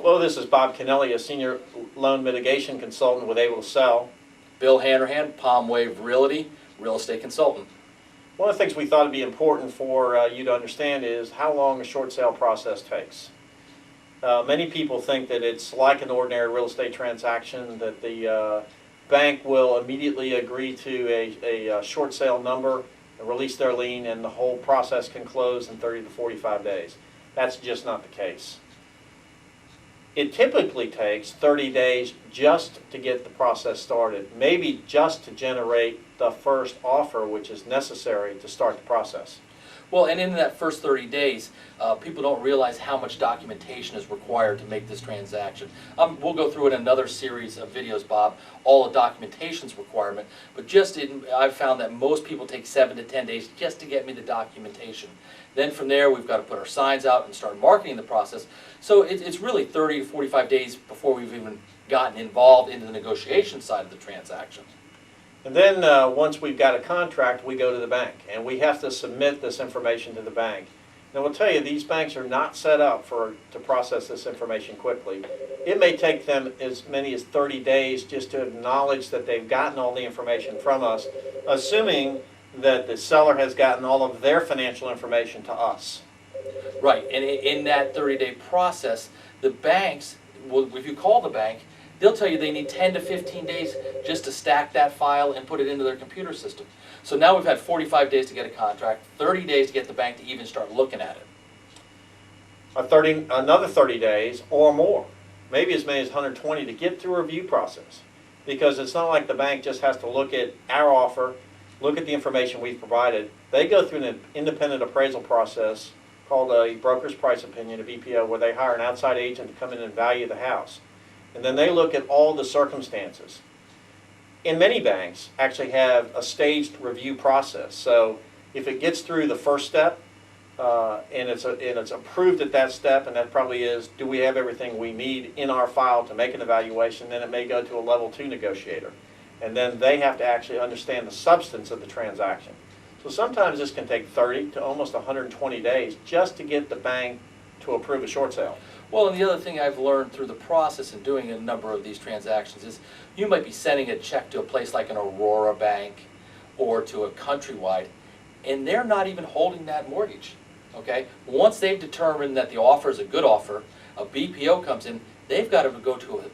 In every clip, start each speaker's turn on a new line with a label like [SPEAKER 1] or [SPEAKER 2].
[SPEAKER 1] Hello, this is Bob Kennelly, a senior loan mitigation consultant with Able to Sell.
[SPEAKER 2] Bill Hanrahan, Palm Wave Realty, real estate consultant.
[SPEAKER 1] One of the things we thought would be important for you to understand is how long a short sale process takes. Many people think that it's like an ordinary real estate transaction, that the bank will immediately agree to a short sale number, and release their lien, and the whole process can close in 30 to 45 days. That's just not the case. It typically takes 30 days just to get the process started, maybe just to generate the first offer, which is necessary to start the process.
[SPEAKER 2] Well, and in that first 30 days, people don't realize how much documentation is required to make this transaction. We'll go through in another series of videos, Bob, all the documentation's requirement, but I've found that most people take 7 to 10 days just to get me the documentation. Then from there, we've got to put our signs out and start marketing the process. So it's really 30 to 45 days before we've even gotten involved into the negotiation side of the transaction.
[SPEAKER 1] And then once we've got a contract, we go to the bank, and we have to submit this information to the bank. Now, I'll tell you, these banks are not set up to process this information quickly. It may take them as many as 30 days just to acknowledge that they've gotten all the information from us, assuming that the seller has gotten all of their financial information to us.
[SPEAKER 2] Right, and in that 30-day process, the banks, if you call the bank, they'll tell you they need 10 to 15 days just to stack that file and put it into their computer system. So now we've had 45 days to get a contract, 30 days to get the bank to even start looking at it.
[SPEAKER 1] Another 30 days or more, maybe as many as 120 to get through a review process. Because it's not like the bank just has to look at our offer, look at the information we've provided. They go through an independent appraisal process called a broker's price opinion, a BPO, where they hire an outside agent to come in and value the house. And then they look at all the circumstances. And many banks actually have a staged review process. So if it gets through the first step and it's approved at that step, and that probably is, do we have everything we need in our file to make an evaluation, then it may go to a level 2 negotiator. And then they have to actually understand the substance of the transaction. So sometimes this can take 30 to almost 120 days just to get the bank to approve a short sale.
[SPEAKER 2] Well, and the other thing I've learned through the process in doing a number of these transactions is you might be sending a check to a place like an Aurora Bank or to a Countrywide, and they're not even holding that mortgage, okay? Once they've determined that the offer is a good offer, a BPO comes in, they've got to go to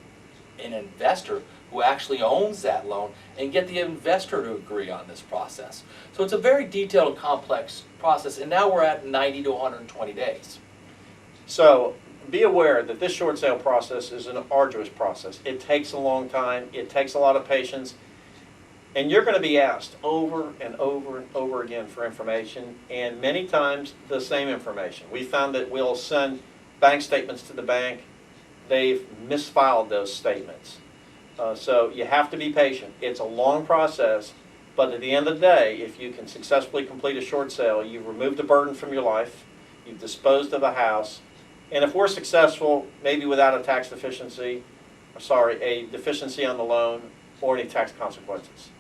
[SPEAKER 2] an investor who actually owns that loan and get the investor to agree on this process. So it's a very detailed and complex process, and now we're at 90 to 120 days.
[SPEAKER 1] So be aware that this short sale process is an arduous process. It takes a long time. It takes a lot of patience. And you're going to be asked over and over and over again for information, and many times the same information. We found that we'll send bank statements to the bank. They've misfiled those statements. So you have to be patient. It's a long process, but at the end of the day, if you can successfully complete a short sale, you've removed a burden from your life, you've disposed of a house, and if we're successful, maybe without a tax deficiency, a deficiency on the loan or any tax consequences.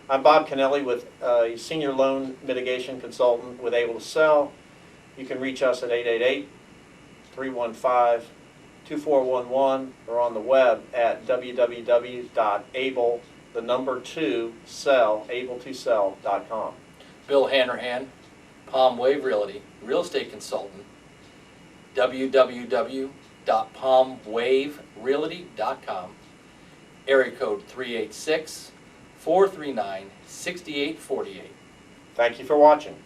[SPEAKER 1] I'm Bob Kennelly, with a senior loan mitigation consultant with Able to Sell. You can reach us at 888-315-2411 or on the web at www.able2sell.com.
[SPEAKER 2] Bill Hanrahan, Palm Wave Realty, real estate consultant, www.palmwaverealty.com, area code 386-439-6848.
[SPEAKER 1] Thank you for watching.